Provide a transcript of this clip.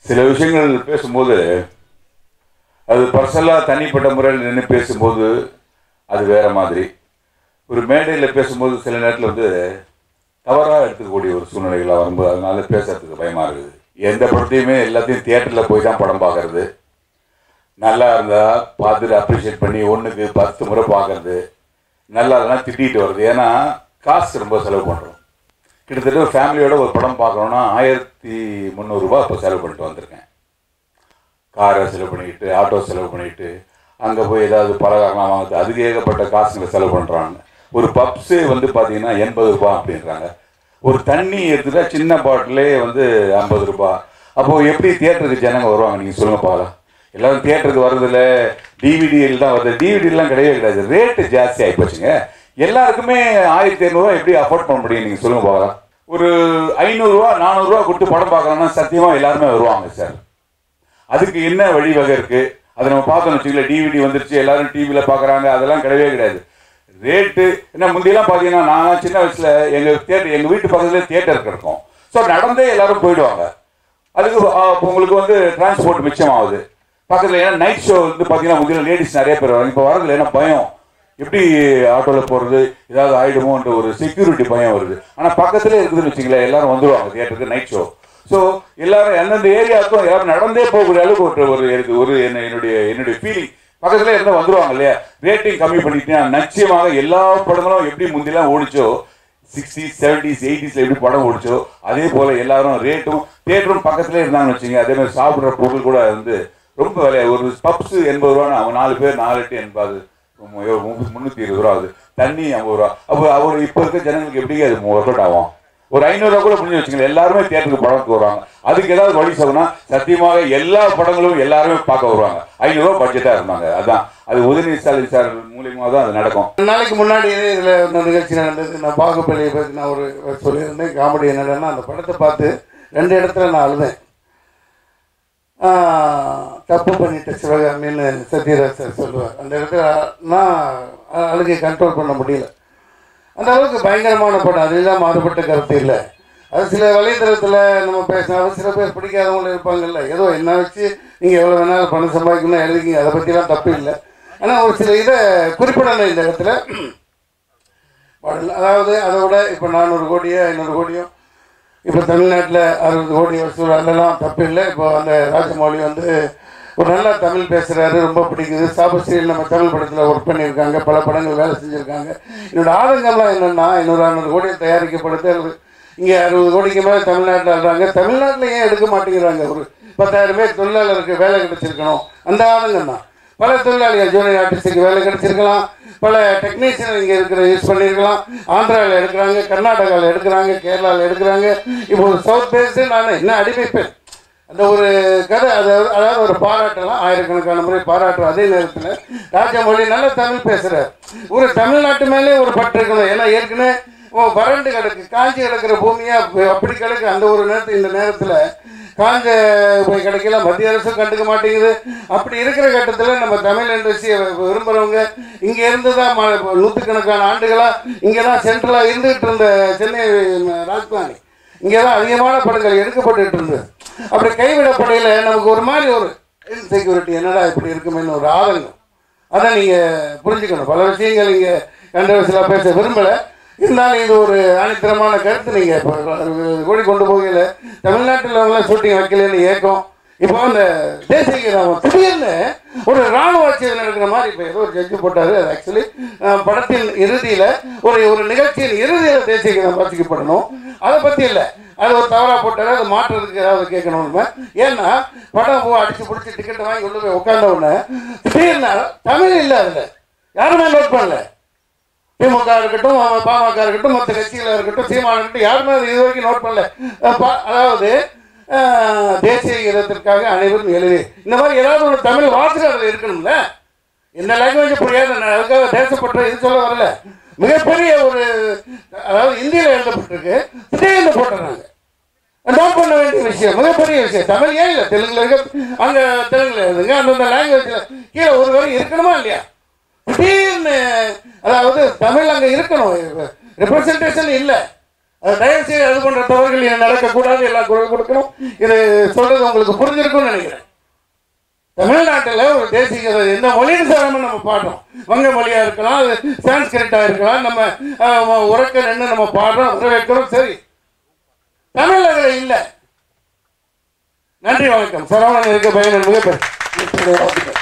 சில விஷயங்கள் பேசும்போது அது பர்சனலாக தனிப்பட்ட முறையில் நின்று பேசும்போது அது வேறு மாதிரி, ஒரு மேடையில் பேசும்போது சில நேரத்தில் வந்து தவறாக எடுத்துக்கக்கூடிய ஒரு சூழ்நிலைகளாக வரும்போது அதனால பேசுறதுக்கு பயமாக இருக்குது. எந்த படத்தையுமே எல்லாத்தையும் தியேட்டரில் போய் தான் படம் பார்க்கறது, நல்லா இருந்தால் பார்த்துட்டு அப்ரிஷியேட் பண்ணி 1க்கு 10 முறை பார்க்கறது, நல்லா இல்லைனா திட்டிகிட்டு வருது. ஏன்னா காசு ரொம்ப செலவு பண்ணுறோம். கிட்டத்தட்ட ஒரு ஃபேமிலியோட ஒரு படம் பார்க்கணுன்னா 1300 ரூபா இப்போ செலவு பண்ணிட்டு வந்திருக்கேன். காரை செலவு பண்ணிக்கிட்டு, ஆட்டோ செலவு பண்ணிக்கிட்டு, அங்கே போய் ஏதாவது பலகாரம்லாம் வாங்குறது, அதுக்கு ஏகப்பட்ட காசுங்களை செலவு பண்ணுறாங்க. ஒரு பப்ஸே வந்து பார்த்தீங்கன்னா 80 ரூபா அப்படின்றாங்க. ஒரு தண்ணி எடுத்துட்டா சின்ன பாட்டிலே வந்து 50 ரூபா. அப்போது எப்படி தியேட்டருக்கு ஜனங்க வருவாங்க நீங்கள் சொல்லுங்கள் பார்க்கலாம். எல்லோரும் தியேட்டருக்கு வர்றதில்ல, டிவிடியில் தான் வருது. டிவிடிலாம் கிடையவே கிடையாது, ரேட்டு ஜாஸ்தி ஆகிப்போச்சுங்க. எல்லாருக்குமே 1500 எப்படி அஃபோர்ட் பண்ண முடியும் நீங்கள் சொல்லுங்கள் பார்க்கலாம். ஒரு 500 ரூபா 400 ரூபா கொடுத்து படம் பார்க்கலாம்னா சத்தியமாக எல்லாருமே வருவாங்க சார். அதுக்கு என்ன வழிவகை இருக்குது? அதை நம்ம பார்த்தோம்னு வச்சுக்கல, டிவிடி வந்துருச்சு, எல்லாரும் டிவியில் பார்க்குறாங்க, அதெல்லாம் கிடையவே கிடையாது. ரேட்டு என்ன முந்தியெல்லாம் பார்த்தீங்கன்னா, நான் சின்ன வயசில் எங்கள் வீட்டு பக்கத்துலேயே தியேட்டர் இருக்கும். ஸோ நடந்தே எல்லாரும் போயிடுவாங்க. அதுக்கு உங்களுக்கு வந்து டிரான்ஸ்போர்ட் மிச்சமாகுது பக்கத்தில். ஏன்னா நைட் ஷோ வந்து பார்த்தீங்கன்னா முந்தியில் லேடிஸ் நிறைய பேர் வராங்க. இப்போ வரதில்லை, ஏன்னா பயம், எப்படி ஆட்டோவில் போகிறது, ஏதாவது ஆகிடுமோன்ற ஒரு செக்யூரிட்டி பயம் வருது. ஆனால் பக்கத்துலேயே இருக்குதுன்னு வச்சுங்களேன், எல்லாரும் வந்துடுவாங்க தியேட்டருக்கு நைட் ஷோ. ஸோ எல்லாரும் எந்தெந்த ஏரியாவுக்கும் எல்லாரும் நடந்தே போகக்கூடிய அளவுக்கு ஒரு என்னுடைய ஃபீலிங். பக்கத்தில் இருந்தால் வந்துடுவாங்க இல்லையா. ரேட்டிங் கம்மி பண்ணிட்டீங்கன்னா நிச்சயமாக எல்லா படங்களும் எப்படி முந்திலாம் ஓடிச்சோ, 60s 70s 80s எப்படி படம் ஓடிச்சோ அதே போல் எல்லாரும் ரேட்டும் தியேட்டரும் பக்கத்துலேயே இருந்தாங்கன்னு வச்சுங்க. அதே மாதிரி சாப்பிட்ற பொருள் கூட வந்து ரொம்ப விலையா. ஒரு பப்ஸு 80 ரூபான்னு அவங்க 4 பேர் 4 8 80 320 ரூபா ஆகுது. தண்ணி 50 ரூபா. அப்போ அவர் இப்போ இருக்க ஜனங்களுக்கு எப்படி அது ஒர்க் அவுட் ஆகும்? ஒரு 500 ரூபா கூட முடிஞ்சு வச்சுக்கோங்க, எல்லாருமே தியேட்டருக்கு படத்துக்கு வருவாங்க. அதுக்கு ஏதாவது வழி சொல்லணும்னா சத்தியமாக எல்லா படங்களும் எல்லாருமே பார்க்க வருவாங்க. 500 ரூபா பட்ஜெட்டாக இருந்தாங்க. அதுதான் அது உதயநிதி ஸ்டாலின் சார் மூலியமாக தான் அது நடக்கும். 2 நாளைக்கு முன்னாடி இதில் இந்த நிகழ்ச்சி நடந்தது. நான் பாகுபலியை பற்றி நான் ஒரு சொல்லியிருந்தேன். காமெடி என்னன்னா, அந்த படத்தை பார்த்து 2 இடத்துல நான் அழுதேன். தப்பு பண்ணிட்ட சிவகாமின்னு சத்யராஜ் சார் சொல்லுவார். அந்த இடத்துல நான் அழுகை கண்ட்ரோல் பண்ண முடியல. அந்த அளவுக்கு பயங்கரமான படம், அதெல்லாம் மாறுபட்ட கருத்து இல்லை. அது சில வலைத்தளத்தில் நம்ம பேசினாலும் சில பேர் பிடிக்காதவங்களும் இருப்பாங்கல்ல. ஏதோ என்ன வச்சு நீங்கள் எவ்வளோ வேணாலும் பணம் சம்பாதிக்கணும்னா எழுதிக்கிங்க, அதை பற்றிலாம் தப்பு இல்லை. ஆனால் ஒரு சில இதை குறிப்பிடணும் இந்த இடத்துல. அதாவது அதோட இப்போ 400 கோடியோ 500 கோடியோ இப்போ தமிழ்நாட்டில் 60 கோடி வசூல், அதெல்லாம் தப்பு இல்லை. இப்போ அந்த ராஜமௌழி வந்து ஒரு நல்லா தமிழ் பேசுகிறாரு, ரொம்ப பிடிக்குது. சாபஸ்ரீயில் நம்ம தமிழ் படத்தில் ஒர்க் பண்ணியிருக்காங்க, பல படங்கள் வேலை செஞ்சுருக்காங்க. என்னோடய ஆதங்கம்லாம் என்னென்னா, 500 கோடி தயாரிக்கப்படுது, இங்கே 60 கோடிக்கு மேலே தமிழ்நாட்டில் ஆடுறாங்க. தமிழ்நாட்டில் ஏன் எடுக்க மாட்டேங்கிறாங்க? ஒரு 10,000 பேர் தொழிலாளருக்கு வேலை கிடைச்சிருக்கணும், அந்த ஆதங்கம் தான். பல தொழிலாளிகள் ஜூனியர் ஆர்டிஸ்ட்டுக்கு வேலை கிடைச்சிருக்கலாம், பல டெக்னீஷியன் இங்கே இருக்கிற யூஸ் பண்ணியிருக்கலாம். ஆந்திராவில் எடுக்கிறாங்க, கர்நாடகாவில் எடுக்கிறாங்க, கேரளாவில் எடுக்கிறாங்க. இப்போ ஒரு சவுத் பேஸு நான் என்ன அடிமைப்பேன் அந்த ஒரு கதை. அதாவது ஒரு பாராட்டலாம், ஆயிரக்கணக்கான முறை பாராட்டுறோம். அதே நேரத்தில் ராஜமௌழி நல்ல தமிழ் பேசுகிறார். ஒரு தமிழ்நாட்டு மேலே ஒரு பற்று இருக்கணும். ஏன்னா ஏற்கனவே வறண்டு கிடக்கு, காஞ்சி கிடக்கிற பூமியாக அப்படி கிடக்கு. அந்த ஒரு நேரத்தில் இந்த நேரத்தில் காஞ்ச போய் கிடைக்கல, மத்திய அரசும் கண்டுக்க மாட்டேங்குது. அப்படி இருக்கிற கட்டத்தில் நம்ம தமிழ் இண்டஸ்ட்ரியை விரும்புகிறவங்க இங்கே இருந்து தான் நூற்றுக்கணக்கான ஆண்டுகளாக இங்கே தான் சென்ட்ரலாக இருந்துகிட்டு இருந்த சென்னை ராஜ்தானி, இங்கே தான் அதிகமான படங்கள் எடுக்கப்பட்டு இருந்தது. அப்படி கைவிடப்படையில் நமக்கு ஒரு மாதிரி ஒரு இன்செக்யூரிட்டி, என்னடா இப்படி இருக்குமேன்னு ஒரு ஆதங்கம். அதை நீங்கள் புரிஞ்சுக்கணும். பல விஷயங்கள் இங்கே கண்டவசிலாக பேச விரும்பலை, இருந்தாலும் இது ஒரு ஆணித்தரமான கருத்து. நீங்கள் இப்போ கோடி கொண்டு போகல, தமிழ்நாட்டில் அவங்களாம் ஷூட்டிங் வைக்கலன்னு ஏக்கம். இப்போ அந்த தேசிய கீதம் திடீர்னு ஒரு இராணுவ ஆட்சியில் நடக்கிற மாதிரி இப்போ ஏதோ ஒரு ஜட்ஜு போட்டார். அது ஆக்சுவலி படத்தின் இறுதியில் ஒரு நிகழ்ச்சியின் இறுதியில் தேசிய கீதம் வாசிக்கப்படணும், அதை பற்றி இல்லை. அது ஒரு தவறாக போட்டார், அது மாற்றுறதுக்கு ஏதாவது கேட்கணும். ஏன்னா படம் அடித்து பிடிச்சி டிக்கெட்டை வாங்கி கொண்டு போய் உட்கார்ந்த உடனே திடீர்னு தமிழ் இல்லை, அதில் யாருமே நோட் பண்ணல. திமுக இருக்கட்டும், பாமக இருக்கட்டும், மற்ற கட்சிகளாக இருக்கட்டும், சீமான் இருக்கட்டும், யாருமே அது இது வரைக்கும் நோட் பண்ணல. அதாவது தேசிய கீதத்திற்காக அனைவரும் எழுதி, இந்த மாதிரி ஏதாவது ஒரு தமிழ் வாசகம் அதில் இருக்கணும்ல. இந்த லாங்குவேஜ் புரியாது, அதுக்காக தேசப்பற்ற இது சொல்ல வரல. மிகப்பெரிய ஒரு, அதாவது இந்தியில் எழுதப்பட்டிருக்கு, திடீர்னு போட்டுறாங்க. நோட் பண்ண வேண்டிய விஷயம், மிகப்பெரிய விஷயம். தமிழ் ஏன் இல்லை, தெலுங்குல இருக்க, அங்கே தெலுங்குல எழுதுங்க, அந்தந்த லாங்குவேஜில் கீழே ஒரு வரி இருக்கணுமா இல்லையா? திடீர்னு, அதாவது தமிழ் அங்கே இருக்கணும், ரெப்ரசன்டேஷன் இல்லை. அது தயவுசெய்து அது போன்ற தவறுகள் நடக்கக்கூடாது, எல்லாம் குரல் கொடுக்கணும். இது சொல்றது உங்களுக்கு புரிஞ்சிருக்கும்னு நினைக்கிறேன். தமிழ்நாட்டில் ஒரு தேசிய எந்த மொழியும் சாராமல் நம்ம பாடுறோம். வங்க மொழியாக இருக்கலாம், அது சான்ஸ்கிரிட்டாக இருக்கலாம், நம்ம உறக்க நின்று நம்ம பாடுறோம், வைக்கிறோம். சரி, தமிழ் அதில் இல்லை. நன்றி, வணக்கம். சரவணன் இருக்க பயன் மிகப்பெரிய